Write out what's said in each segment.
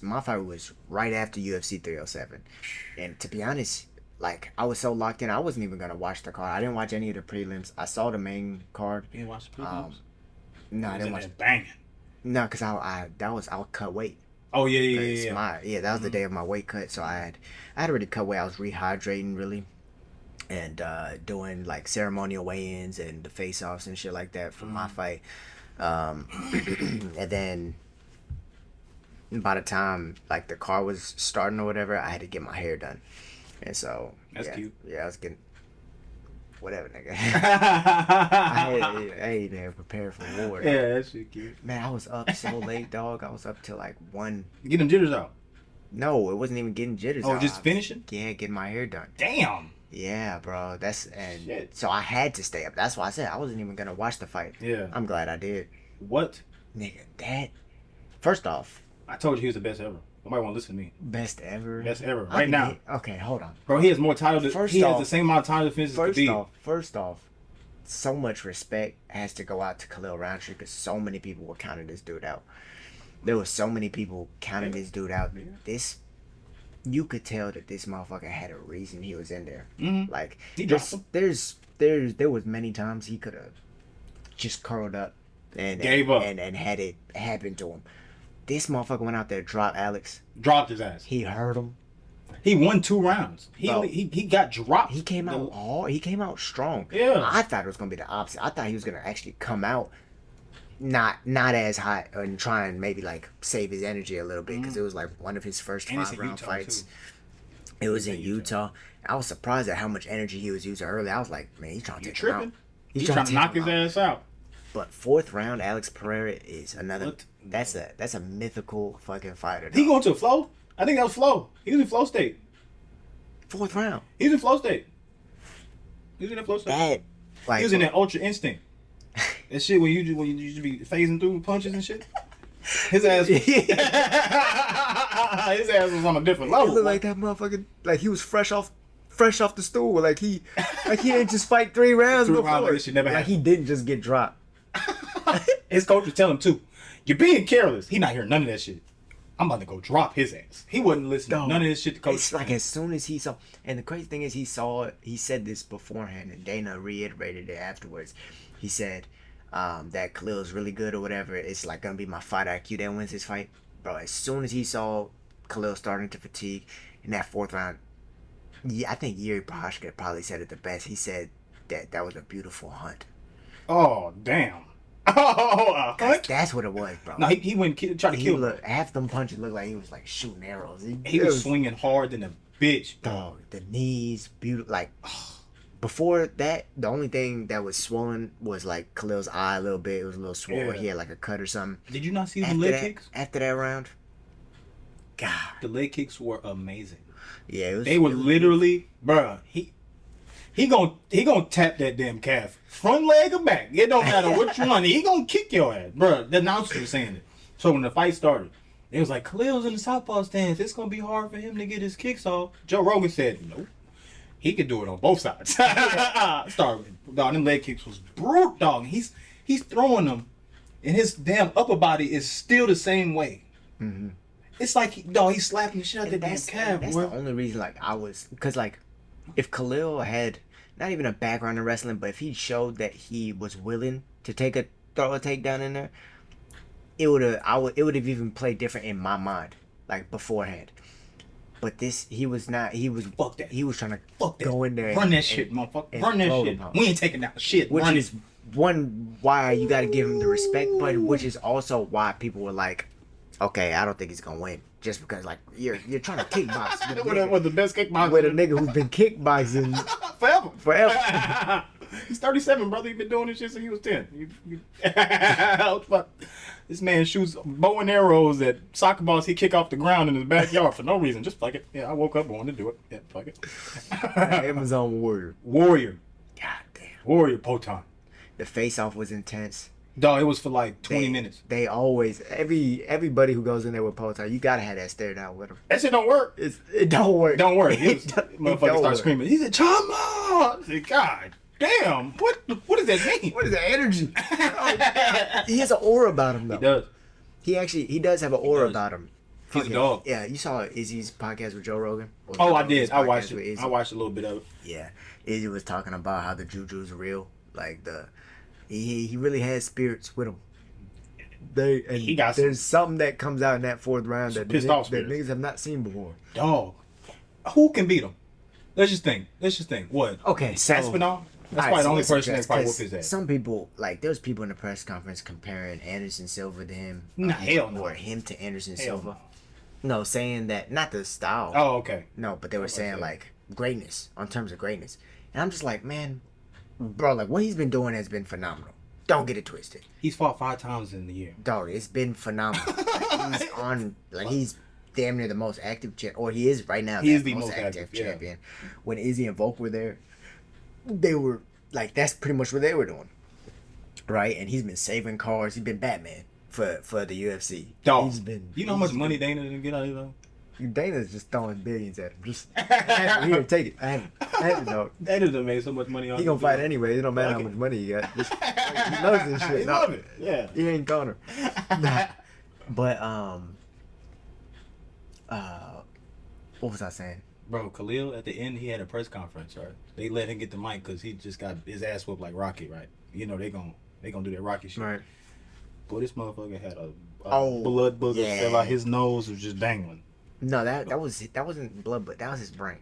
my fight was right after UFC 307, and to be honest, like I was so locked in, I wasn't even gonna watch the card. I didn't watch any of the prelims. I saw the main card. You didn't watch the prelims? No, I didn't watch. Banging. No, because I cut weight. Oh yeah. That was the day of my weight cut, so I had already cut weight. I was rehydrating really, and doing like ceremonial weigh-ins and the face-offs and shit like that for my fight. And then by the time like the car was starting or whatever, I had to get my hair done, and so that's cute. Yeah, I was getting whatever, nigga. I ain't even prepared for war. Yeah, that shit cute. Man, I was up so late, dog. I was up till like 1. Get them jitters out. No, it wasn't even getting jitters out. Oh, just finishing? Yeah, getting my hair done. Damn. Yeah, bro. Shit. So I had to stay up. That's why I said I wasn't even gonna watch the fight. Yeah. I'm glad I did. What? Nigga, that. First off, I told you he was the best ever. Nobody want to listen to me. best ever. Best ever. Right now. Okay, hold on. Bro, he has more titles. He has the same amount of titles defenses as Khabib. First off, so much respect has to go out to Khalil Rountree because so many people were counting this dude out. There were so many people counting this dude out. You could tell that this motherfucker had a reason he was in there. Mm-hmm. Like there was many times he could have just curled up and gave up and had it happen to him. This motherfucker went out there, dropped Alex. Dropped his ass. He hurt him. He won 2 rounds. He got dropped. He came out he came out strong. Yeah. I thought it was gonna be the opposite. I thought he was gonna actually come out not as hot and try and maybe like save his energy a little bit because it was like one of his first 5-round fights. It was in Utah. I was surprised at how much energy he was using early. I was like, man, he's trying to take him out. He's trying to knock his ass out. But 4th round, Alex Pereira is another. That's a mythical fucking fighter. He going to Flow? I think that was Flow. He was in Flow State. 4th round. He was in Flow State. He was in that Flow State. He was in that Ultra Instinct. That shit when you just be phasing through punches and shit. His ass. His ass was on a different level. He looked like that motherfucker. Like he was fresh off the stool. Like he didn't just fight 3 rounds before. Like shit never happened. He didn't just get dropped. His coach was telling him too, "You're being careless." He not hearing none of that shit. I'm about to go drop his ass. He wasn't listening to none of this shit the coach. It's like as soon as he saw, and the crazy thing is he said this beforehand, and Dana reiterated it afterwards. He said that Khalil is really good or whatever. It's like gonna be my fight IQ that wins this fight, bro. As soon as he saw Khalil starting to fatigue in that 4th round, I think Yuri Prochazka probably said it the best. He said that was a beautiful hunt. Oh damn. Oh, that's what it was, bro. No, he went tried to kill him. Half them punches looked like he was like shooting arrows. He was swinging hard than a bitch, dog. The knees, beautiful. Like before that, the only thing that was swollen was like Khalil's eye a little bit. It was a little swollen. Yeah. He had like a cut or something. Did you not see the leg kicks after that round? God, the leg kicks were amazing. Yeah, they were literally, bruh. He gonna tap that damn calf, front leg or back. It don't matter which one. He gonna kick your ass, bro. The announcer was saying it. So when the fight started, it was like Khalil's in the southpaw stance. It's gonna be hard for him to get his kicks off. Joe Rogan said, nope. He could do it on both sides. Dog, them leg kicks was brutal, dog. He's throwing them, and his damn upper body is still the same way. Mm-hmm. It's like he's slapping the shit out of that damn calf. That's the only reason because if Khalil had not even a background in wrestling, but if he showed that he was willing to throw a takedown in there, it would have even played different in my mind, like beforehand. But he was not. He was fuck that. He was trying to go in there, run that shit, motherfucker, run that shit. We ain't taking down shit. Which is why you got to give him the respect, but which is also why people were like, okay, I don't think he's gonna win. Just because, like, you're trying to kickbox with the best kickboxer. With a nigga who's been kickboxing forever. He's 37, brother. He's been doing this shit since he was 10. This man shoots bow and arrows at soccer balls he kick off the ground in his backyard for no reason. Just fuck it. Yeah, I woke up wanting to do it. Yeah, fuck it. Amazon Warrior. God damn. Warrior Poton. The face-off was intense. Dog, it was for like 20 minutes. They always, everybody who goes in there with Poton, you gotta have that stare down with him. That shit don't work. It don't work. Don't work. Motherfucker start screaming. He said, Chama! I said, God damn. What does that mean? What is that energy? He has an aura about him, though. He does. He does have an aura about him. He's a dog. Yeah, you saw Izzy's podcast with Joe Rogan? Oh, I did. His I watched podcast with it. Izzy. I watched a little bit of it. Yeah, Izzy was talking about how the juju's real. Like he really has spirits with him. He got there's something that comes out in that fourth round that pissed off that spirits. niggas have not seen before. Dog. Who can beat him? Let's just think. What? Okay, so Aspinall? That's Alright, probably the so only let's person address, that's probably 'cause whoop his ass. Some people, like, there's people in the press conference comparing Anderson Silva to him. Nah, hell no. Or him to Anderson Hell Silva. No, saying that, not the style. Oh, okay. No, but they were What was I saying, saying? like, greatness, on terms of greatness. And I'm just like, man, bro, like, what he's been doing has been phenomenal. Don't get it twisted. He's fought 5 times in the year. Dog, it's been phenomenal. He's damn near the most active or he is right now. He is the most active, yeah. champion. When Izzy and Volk were there, they were like, that's pretty much what they were doing, right? And he's been saving cars. He's been Batman for the UFC. Dog, He's been. you know how much money Dana didn't get out of it though? Dana's just throwing billions at him. Just here, take it. I have it, dog. Dana done made so much money on He gonna fight anyway. It don't matter how much money he got. Just, he knows this shit. He love it. Yeah. He ain't Connor. But what was I saying? Bro, Khalil, at the end, he had a press conference, right? They let him get the mic because he just got his ass whooped like Rocky, right? You know, they gonna do that Rocky shit. Right. Boy, this motherfucker had a Oh, blood booger yeah. fell out his nose, was just dangling. No, that wasn't blood, but that was his brain.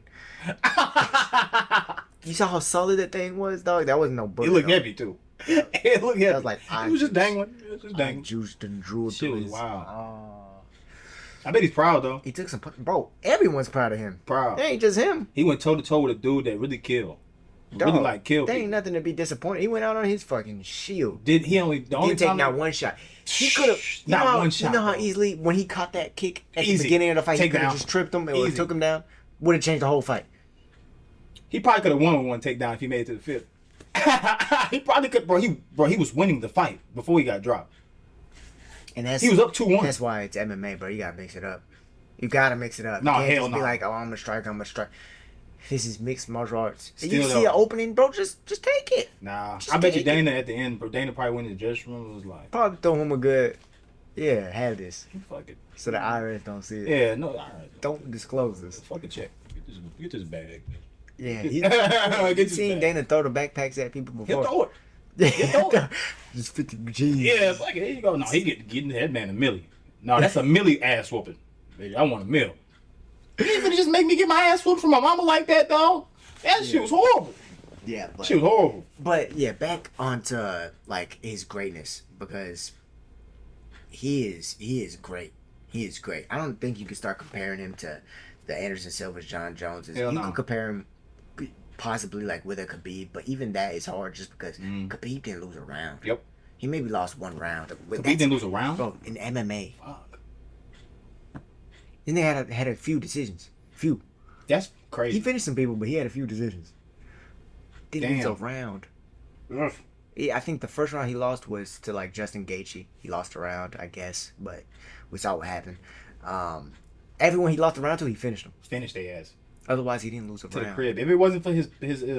You saw how solid that thing was, dog. That wasn't no bullet. It looked dog. heavy too. It looked heavy. was like, it was just dangling. It was just I dangling. juiced and drew Shit through was his. wild. I bet he's proud though. He took some. Bro, everyone's proud of him. Proud. It ain't just him. He went toe to toe with a dude that really killed. Dog, Really like killed. There ain't people. nothing to be disappointed. He went out on his fucking shield. Did he only the only Didn't take time not one shot. He could have Not one shot, You know how bro. easily when he caught that kick at the Easy. beginning of the fight, he Take could have down. just tripped him and Easy. took him down. Would have changed the whole fight. He probably could have won with one takedown if he made it to the fifth. He probably could, bro. He was winning the fight before he got dropped. And that's He was up 2-1. That's why it's MMA, bro. You gotta mix it up. You gotta mix it up. Nah, you can't hell just be no. like, oh, I'm a striker, I'm a strike. This is mixed martial arts. Still you see though. an opening, bro, just take it. Nah, Just I bet you take it. Dana at the end, bro. Dana probably went in the dressing room and was like, Probably throw him a good, yeah, have this. fuck it. So the IRS don't see it. Yeah, no, all right. Don't disclose this. Fucking check. Get this bag. Yeah, Get you've this seen back. Dana throw the backpacks at people He'll before. throw it. throw it. Just 50 G's. Yeah, fuck it. Here you go. No, he getting that man a milli. No, that's a milli ass whooping. Baby, I want a mill. You ain't finna just make me get my ass whooped from my mama like that, dog. That shit was horrible. Yeah, but She was horrible. But yeah, back onto like his greatness because he is great. He is great. I don't think you can start comparing him to the Anderson Silva's, Jon Joneses. Hell You no. can compare him possibly like with a Khabib, but even that is hard just because Khabib didn't lose a round. Yep. He maybe lost one round. But He that's- didn't lose a round? Bro, in MMA. Fuck. Then they had a few decisions. Few. That's He crazy. finished some people, but he had a few decisions. Didn't lose a Damn. round. Ugh. Yeah, I think the first round he lost was to like Justin Gaethje. He lost a round, I guess, but we saw what happened. Everyone he lost a round to, he finished them. Finished their ass. Otherwise, he didn't lose a To the round. crib. If it wasn't for his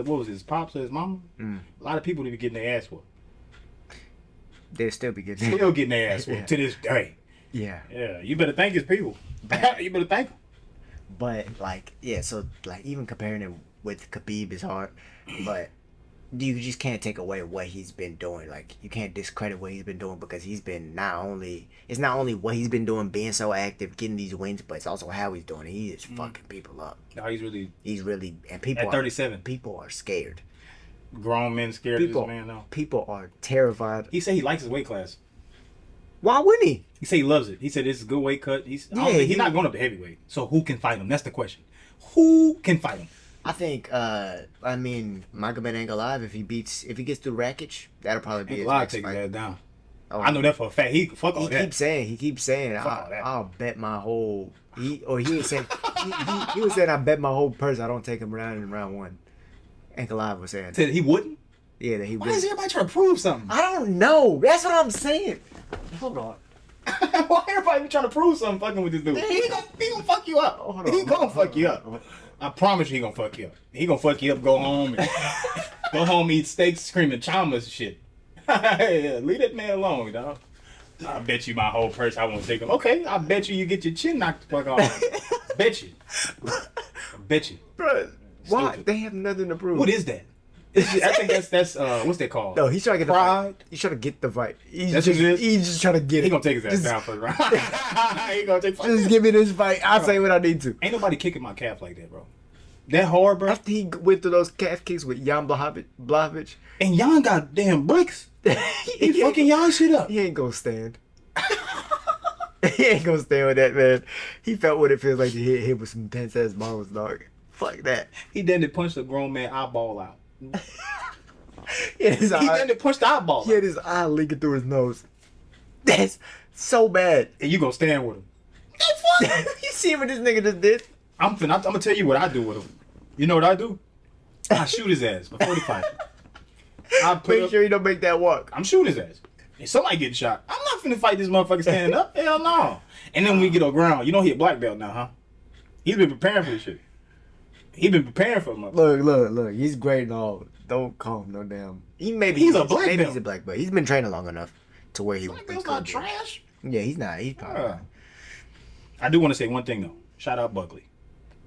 what was it, his pops or his mama, Mm. a lot of people would be getting their ass whooped. They'd still be getting. Still getting their ass whooped Yeah. to this day. Yeah, Yeah, you better thank his people. You better thank them. but like, yeah. So like, even comparing him with Khabib is hard, but you just can't take away what he's been doing. Like, you can't discredit what he's been doing because he's been it's not only what he's been doing, being so active, getting these wins, but it's also how he's doing it. He is fucking people up. No, he's really He's really and people at are, 37. people are scared. Grown men scared People, of this man now. people are terrified. He said he likes his weight class. Why wouldn't he? He said he loves it. He said this is a good weight cut. He's he- not going up to heavyweight. So who can fight him? That's the question. Who can fight him? I think. I mean, Magomed Ankalaev, if he gets through Rakic, that'll probably be his Ain't next take his fight. ass down. Oh, I know that for a fact. He fuck all He that. keeps saying, Fuck all that. I'll bet my whole. He was saying, he was saying, I bet my whole purse I don't take him round in round one. Ankalaev was saying, Said he wouldn't. yeah, that he Why would. is everybody trying to prove something? I don't know. That's what I'm saying. Hold on. Why everybody be trying to prove something fucking with this dude? He gonna fuck you up. Hold on. He gonna fuck you up. I promise you he gonna fuck you up. He gonna fuck you up, go home, and go home, eat steaks, screaming chamas and shit. Yeah, leave that man alone, dog. I bet you my whole purse I won't take them. Okay, I bet you get your chin knocked the fuck off. Bet you. I bet you. Bro, why? Stupid. They have nothing to prove. What is that? I think that's what's that called? No, he's trying to get Pride. the fight. He's trying to get the fight. That's what it is? He's just trying to get it. He gonna take his ass Just- down first round. He gonna take. Just give me this fight. I'll say what I need to. Ain't nobody kicking my calf like that, bro. That hard, bro. After he went through those calf kicks with Jan Blachowicz, And Jan got damn bricks. He fucking Jan shit up. he ain't gonna stand. He ain't gonna stand with that, man. He felt what it feels like to hit him with some intense ass balls, dog. Fuck that. He done punched a grown man eyeball out. He had his He eye, done punched the eyeball he had out. his eye leaking through his nose. That's so bad. And you gonna stand with him. You see what this nigga just did? I'm gonna tell you what I do with him. You know what I do? I shoot his ass before the fight. I put Make up, sure you don't make that walk. I'm shooting his ass. If somebody getting shot, I'm not finna fight this motherfucker standing up. Hell no. And then when we get on ground, you know he a black belt now, huh? He's been preparing for this shit. He been preparing for a motherfucker. Look. He's great and all. Don't call him no damn. He's a black maybe belt. he's a black belt. He's been training long enough to where he. Black belt's could not be. trash. Yeah, he's not. He's probably. Uh, I do want to say one thing though. Shout out Buckley.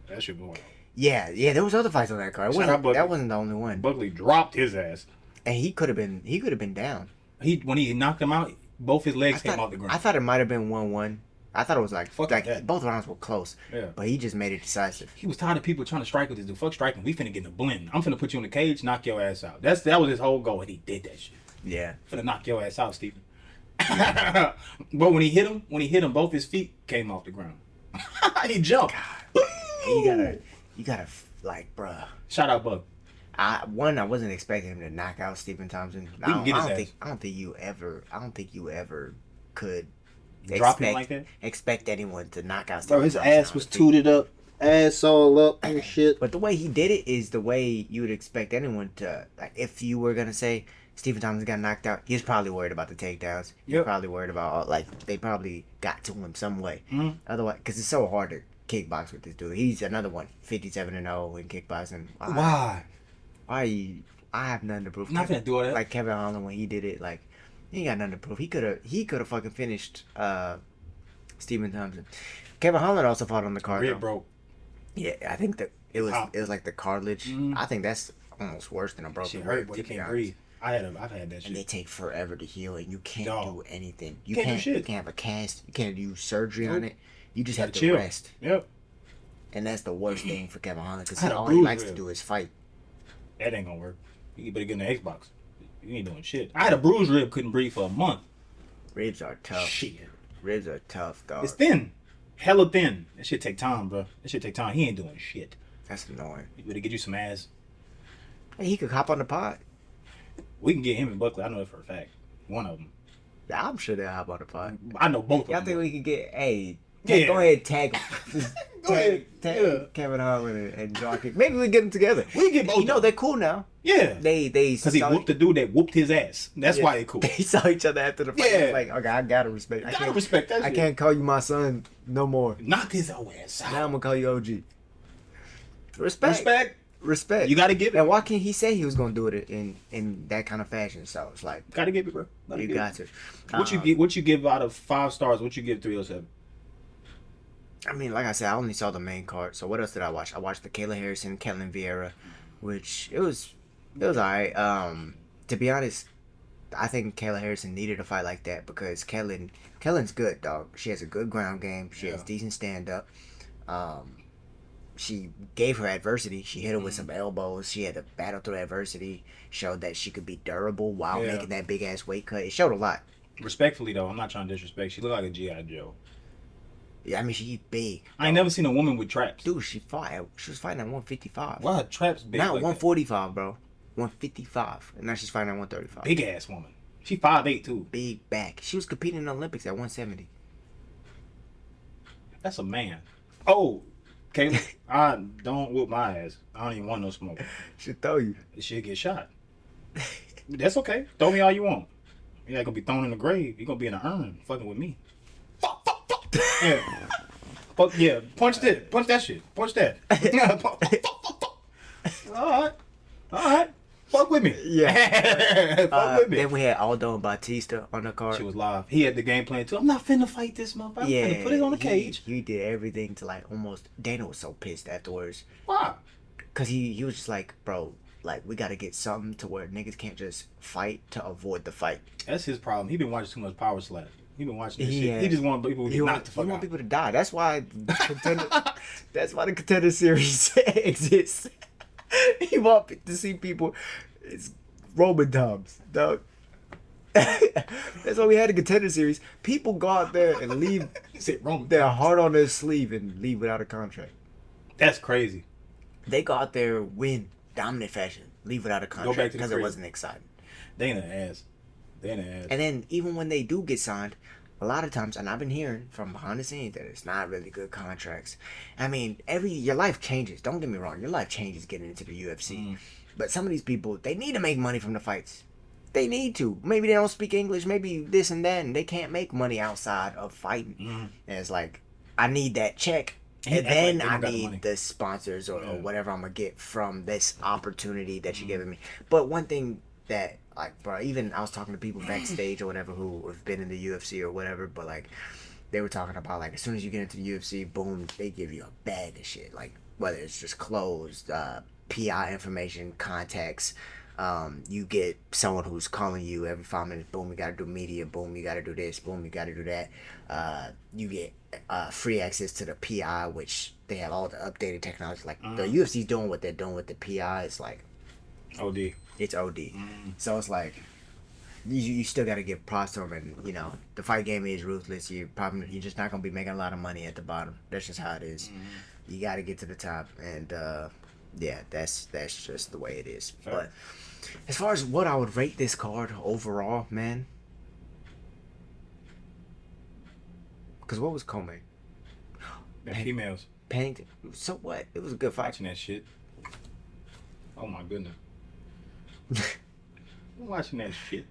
That shit was Yeah. There was other fights on that card. Shout out Buckley. That wasn't the only one. Buckley dropped his ass. And he could have been down. When he knocked him out, both his legs came off the ground. I thought it might have been 1-1. I thought it was like Fuck that. both rounds were close. Yeah. But he just made it decisive. He was tired of people trying to strike with this dude. Fuck striking. We finna get in a blend. I'm finna put you in the cage, knock your ass out. That was his whole goal, and he did that shit. Yeah. Finna knock your ass out, Stephen. But when he hit him, both his feet came off the ground. He jumped. And you gotta like, bruh. Shout out Buck. I wasn't expecting him to knock out Stephen Thompson. I don't think you ever could Drop him like that? expect anyone to knock out Bro, Stephen his Thompson ass on was his feet. tooted up, ass all up and shit. But the way he did it is the way you would expect anyone to. Like, if you were gonna say Stephen Thompson got knocked out, he was probably worried about the takedowns. He was Yep. probably worried about they probably got to him some way. Mhm. Otherwise, because it's so hard to kickbox with this dude. He's another one, 57-0 in kickboxing. Why? I have nothing to prove. Not finna do all that. Like Kevin Holland when he did it, like he ain't got nothing to prove. He could have fucking finished Stephen Thompson. Kevin Holland also fought on the card. Rib though. broke. Yeah, I think that it was Wow. like the cartilage. Mhm. I think that's almost worse than a broken Shit rib. hurt, boy. You to be can't honest. breathe. I've had that And they shit. take forever to heal, and you can't Dog. do anything. You Can't do can't. shit. You can't have a cast. You can't do surgery on Nope. it. You just Gotta have to chill. rest, Yep. and that's the worst thing for Kevin Holland because I had a all he bruised likes to rib. do is fight. That ain't gonna work. You better get in the Xbox. You ain't doing shit. I had a bruised rib, couldn't breathe for a month. Ribs are tough. Shit. Ribs are tough, dog. It's thin. Hella thin. That shit take time, bro. That shit take time. He ain't doing shit. That's annoying. You better get you some ass. Hey, he could hop on the pod. We can get him and Buckley. I know that for a fact. One of them. I'm sure they'll hop on the pod. I know both Y'all of think them. we could get? Hey, Yeah. go ahead, tag. Just Go ahead. Yeah. Kevin Holland and John King. Maybe we get them together. We can get both You know of them. they're cool now. Yeah. They Because he saw- whooped the dude that whooped his ass. That's yeah, why they cool. They saw each other after the fight. Yeah. It's like, okay, I gotta respect. I Gotta can't respect that I shit. can't call you my son no more. Knock his ass out. Now I'm gonna call you OG. Respect. Respect. You gotta give it. And why can't he say he was gonna do it in that kind of fashion? So it's like Gotta give it, bro. Gotta you give got it. to. What you give out of 5 stars? What you give 307? I mean, like I said, I only saw the main card. So what else did I watch? I watched the Kayla Harrison, Ketlen Vieira, which it was alright. To be honest, I think Kayla Harrison needed a fight like that because Kellen's good, dog. She has a good ground game. She has Yeah. decent stand up. She gave her adversity. She hit her with some elbows. She had to battle through adversity. Showed that she could be durable while Yeah. making that big ass weight cut. It showed a lot. Respectfully, though, I'm not trying to disrespect. She looked like a G.I. Joe. Yeah, I mean she's big. I ain't never seen a woman with traps. Dude, she was fighting at 155. Why her traps big? Not like that? 145, bro. 155. And now she's fighting at 135. Big ass woman. She 5'8" too. Big back. She was competing in the Olympics at 170. That's a man. Oh, Caleb, I don't whoop my ass. I don't even want no smoke. Should throw you. This shit get shot. That's okay. Throw me all you want. You're not gonna be thrown in the grave. You're gonna be in an urn fucking with me. Fuck. Yeah. Fuck yeah. Punch that. Punch that shit. Punch that. Fuck. All right. Fuck with me. Yeah. Fuck with me. Then we had Aldo and Batista on the card. She was live. He had the game plan too. I'm not finna fight this motherfucker. I'm finna put it on the cage. He did everything to like almost. Dana was so pissed afterwards. Why? Cause he was just like, bro, like we gotta get something to where niggas can't just fight to avoid the fight. That's his problem. He been watching too much Power Slap. He been watching this shit. He just want people to get knocked the fuck out. He want people to die. That's why that's why the contender series exists. He want to see people. It's Roman times, dog. That's why we had a contender series. People go out there and leave their heart on their sleeve and leave without a contract. That's crazy. They go out there, win dominant fashion, leave without a contract because it wasn't exciting. They in the ass. And then even when they do get signed, a lot of times, and I've been hearing from behind the scenes that it's not really good contracts. I mean, your life changes. Don't get me wrong, your life changes getting into the UFC. But some of these people, they need to make money from the fights. They need to. Maybe they don't speak English, maybe this and that, and they can't make money outside of fighting. And it's like, I need that check. And then I need the sponsors or whatever I'm going to get from this opportunity that you're giving me. But one thing that, like, bro, even I was talking to people backstage or whatever who have been in the UFC or whatever, but, like, they were talking about, like, as soon as you get into the UFC, boom, they give you a bag of shit. Like, whether it's just clothes, PI information, contacts. You get someone who's calling you every 5 minutes. Boom, you gotta do media. Boom, you gotta do this. Boom, you gotta do that. You get free access to the PI, which they have all the updated technology. Like the UFC's doing what they're doing with the PI. It's like OD. It's OD. So it's like you still gotta give props to them, and you know the fight game is ruthless. You're just not gonna be making a lot of money at the bottom. That's just how it is. You gotta get to the top, and yeah, that's just the way it is. Fair. But as far as what I would rate this card overall, man, because what was Comey? Females. Pennington. So what? It was a good fight. Watching that shit. Oh my goodness. I'm watching that shit.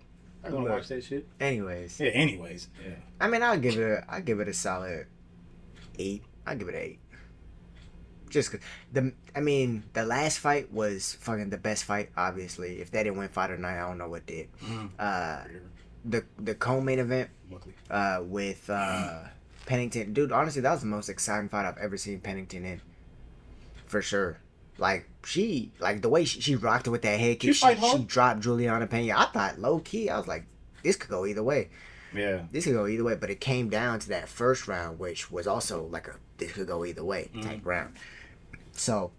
I gonna watch that shit. Anyways. Yeah. Anyways. Yeah. I mean, I'll give it a solid 8. I'll give it an 8. Just cause the last fight was fucking the best fight. Obviously, if that didn't win fight of the night, I don't know what did. The co-main event with Pennington, dude. Honestly, that was the most exciting fight I've ever seen Pennington in, for sure. Like the way she rocked it with that head kick. She dropped Juliana Pena. I thought low key, I was like, this could go either way. Yeah. This could go either way, but it came down to that first round, which was also like this could go either way type round. So,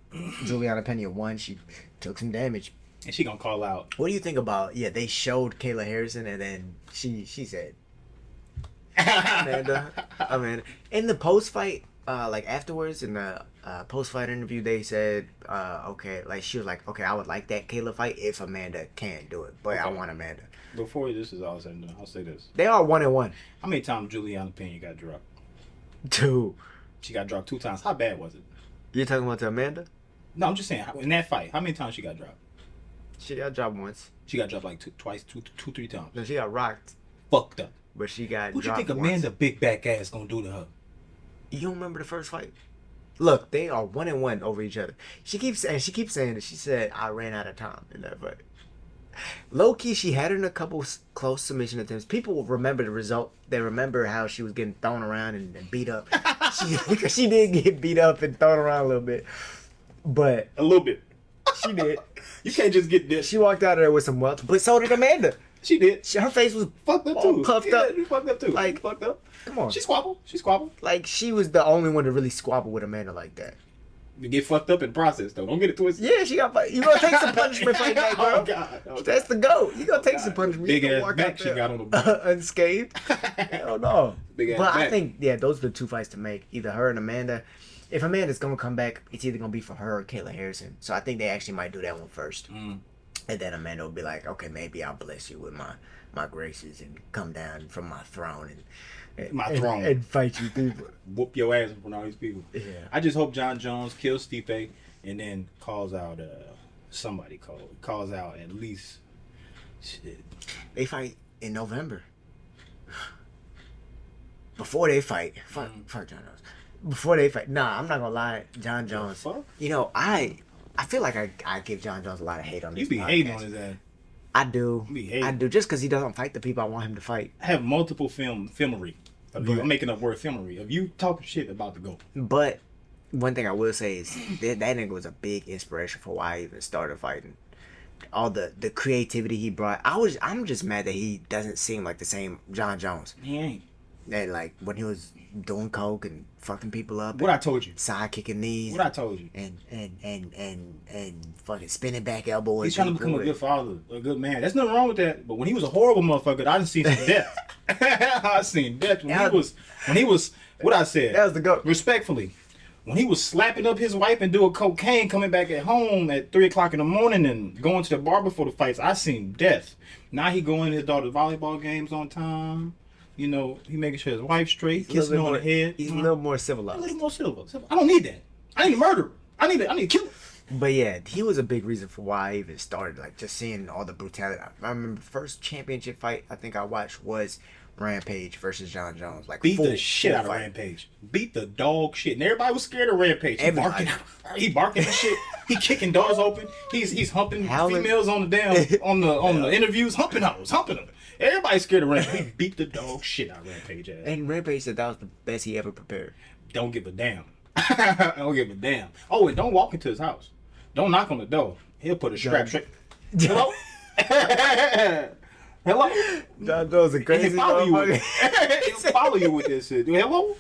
Juliana Pena won. She took some damage. And she gonna call out. What do you think about, they showed Kayla Harrison, and then she said, Amanda, in the post-fight, like afterwards, in the post-fight interview, they said, okay, like she was like, okay, I would like that Kayla fight if Amanda can't do it, but I want Amanda. Before this is all said and done, I'll say this. They are 1-1. How many times Juliana Pena got dropped? 2. She got dropped 2 times. How bad was it? You're talking about Amanda? No, I'm just saying, in that fight, how many times she got dropped? She got dropped once. She got dropped like twice, 3 times. No, she got rocked. Fucked up. But she got what dropped you think once. Amanda big back ass gonna do to her? You don't remember the first fight? Look, they are 1-1 over each other. She keeps saying that. She said, I ran out of time in that fight. Low key, she had her in a couple close submission attempts. People will remember the result. They remember how she was getting thrown around and beat up. She did get beat up and thrown around a little bit. But a little bit. She did. You can't just get this. She walked out of there with some wealth. But so did Amanda. She did. Her face was fucked up too. Puffed up. She fucked up too. Like, fucked up. Come on. She squabbled. Like, she was the only one to really squabble with Amanda like that. You get fucked up in process though. Don't get it twisted. Yeah, she got. You gonna take some punishment fight back, bro. Oh God. Oh, that's the goat. You gonna take some punishment. Big you ass back she got on the board. Unscathed. Hell no. Big ass but back. I think those are the 2 fights to make. Either her and Amanda. If Amanda's gonna come back, it's either gonna be for her or Kayla Harrison. So I think they actually might do that one first. And then Amanda will be like, okay, maybe I'll bless you with my graces and come down from my throne and fight you people. Whoop your ass in front of all these people. Yeah. I just hope Jon Jones kills Stipe and then calls out calls out at least shit. They fight in November. Before they fight, fuck Jon Jones. Before they fight, nah, I'm not gonna lie, Jon Jones. Fuck? You know, I I feel like I give Jon Jones a lot of hate on this. You be podcast. hating on his ass. I do. You be hating. I do, just because he doesn't fight the people I want him to fight. I have multiple filmery of you. I'm making up word filmery of you talking shit about the GOAT. But one thing I will say is that nigga was a big inspiration for why I even started fighting. All the creativity he brought. I'm just mad that he doesn't seem like the same Jon Jones. He ain't. That like when he was doing coke and fucking people up. What I told you. Side kicking knees. What I told you. And fucking spinning back elbows. He's trying to become a good father, a good man. There's nothing wrong with that. But when he was a horrible motherfucker, I done seen some death. I seen death when he was what I said. That was the GOAT. Respectfully. When he was slapping up his wife and doing cocaine, coming back at home at 3 o'clock in the morning and going to the bar before the fights, I seen death. Now he going to his daughter's volleyball games on time. You know, he making sure his wife's straight, kissing her on the head. He's a little more civilized. A little more civilized. I don't need that. I need to murder her. I need to kill her. But yeah, he was a big reason for why I even started. Like just seeing all the brutality. I remember the first championship fight I think I watched was Rampage versus Jon Jones. Like beat the shit out of Rampage. Beat the dog shit. And everybody was scared of Rampage. He barking and shit. He kicking doors open. He's humping females on the the interviews, humping them. Everybody's scared of Rampage. He beat the dog shit out of Rampage ass. And Rampage said that was the best he ever prepared. Don't give a damn. Don't give a damn. Oh, and don't walk into his house. Don't knock on the door. He'll put a strap straight. Hello? Hello? Jon Jones a crazy motherfucker. He'll follow you with this shit. Hello?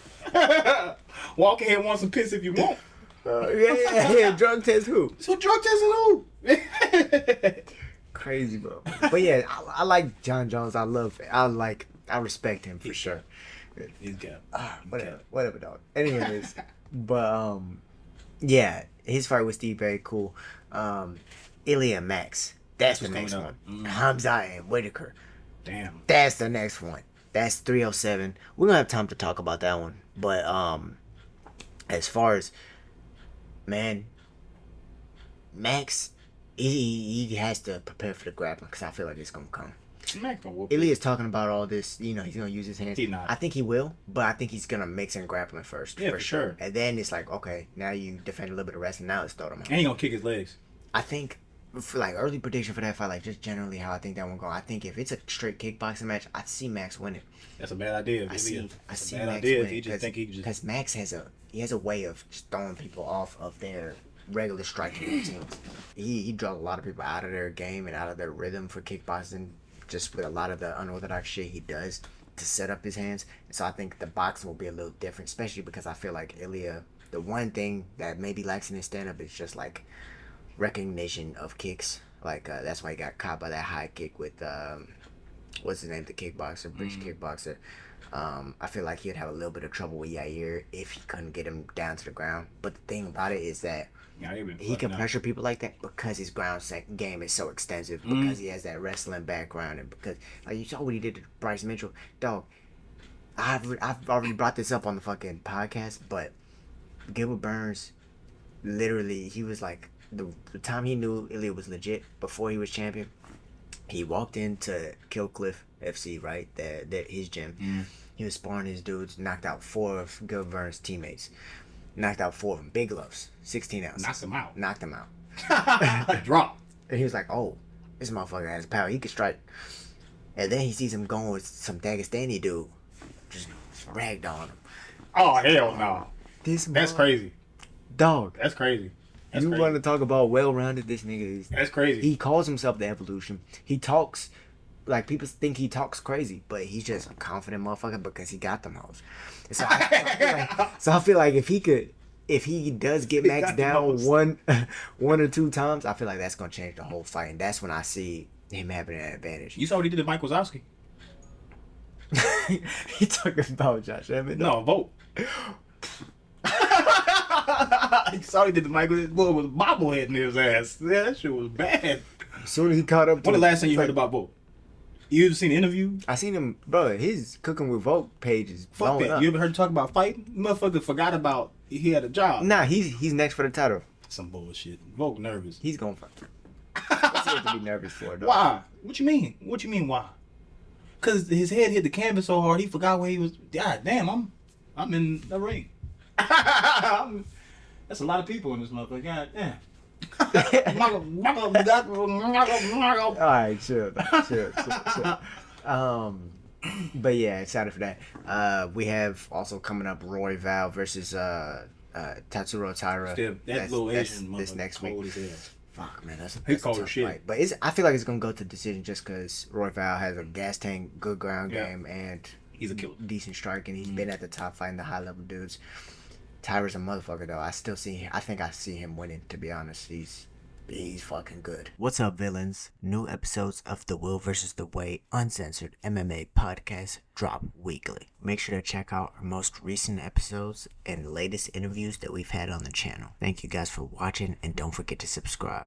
Walk in here and want some piss if you want. Yeah. Drug test who? So drug testing who? Crazy, bro. But yeah, I like Jon Jones. I respect him for sure. He's got whatever, dog. Anyways, but yeah, his fight with Steve very cool. Ilya Max, that's the next one. Hamza and Whitaker. Damn. That's the next one. That's 307. We don't have time to talk about that one. But as far as Max, he has to prepare for the grappling because I feel like it's gonna come. Ilya's talking about all this, you know, he's gonna use his hands. I think he will, but I think he's gonna mix in grappling first. Yeah, for sure. And then it's like, okay, now you defend a little bit of wrestling, now let's throw them out. And he gonna kick his legs. I think for like early prediction for that fight, like just generally how I think that one go. I think if it's a straight kickboxing match, I see Max winning. That's a bad idea. I see Max idea. He just think because Max has a way of just throwing people off of their regular striking routines. He draws a lot of people out of their game and out of their rhythm for kickboxing, just with a lot of the unorthodox shit he does to set up his hands. And so I think the boxing will be a little different, especially because I feel like Ilya, the one thing that maybe lacks in his stand-up is just like recognition of kicks. Like that's why he got caught by that high kick with what's his name, the kickboxer, British kickboxer. I feel like he'd have a little bit of trouble with Yair if he couldn't get him down to the ground. But the thing about it is that he can pressure people like that because his ground game is so extensive, because he has that wrestling background, and because like you saw what he did to Bryce Mitchell. Dog, I've already brought this up on the fucking podcast, but Gilbert Burns, literally, he was like, the time he knew Ilya was legit, before he was champion, he walked into Killcliff FC, right? His gym. He was sparring his dudes, knocked out 4 of Gilbert Burns' teammates. Knocked out 4 of them. Big gloves. 16 ounces. Knocked him out. Drop. And he was like, oh, this motherfucker has power. He can strike. And then he sees him going with some Dagestani dude. Just ragged on him. Oh, hell no. That's crazy. Dog. That's crazy. You want to talk about well-rounded, this nigga is. That's crazy. He calls himself the Evolution. He talks, like, people think he talks crazy, but he's just a confident motherfucker because he got them hoes. So I feel like if he does get Max down one or two times, I feel like that's gonna change the whole fight, and that's when I see him having an advantage. You saw what he did to Mike Wazowski. He talking about Josh Emmett? No, vote. You saw what he did to Mike. This boy was bobbleheading his ass. Yeah, that shit was bad. As soon as he caught up to when the last time you heard about Vote? You seen the interview? I seen him, bro. His Cooking with Vote page is blowing up. You ever heard him talk about fighting? Motherfucker forgot about he had a job. Nah, he's next for the title. Some bullshit. Vote nervous. He's gonna fight. What's he have to be nervous for, though? Why? What you mean? What you mean why? Cause his head hit the canvas so hard he forgot where he was. God damn, I'm in the ring. That's a lot of people in this motherfucker. God damn. All right, chill. But yeah, excited for that. We have also coming up Royval versus Tatsuro Taira. Still, that little Asian this next week. cold as hell. Fuck man, that's a cold tough as shit. fight. But I feel like it's gonna go to decision just because Royval has a gas tank, good ground game, and he's a killer, decent striking. He's been at the top fighting the high level dudes. Tyra's a motherfucker though. I think I see him winning. To be honest, he's fucking good. What's up, villains? New episodes of the Will vs. the Way Uncensored MMA podcast drop weekly. Make sure to check out our most recent episodes and latest interviews that we've had on the channel. Thank you guys for watching, and don't forget to subscribe.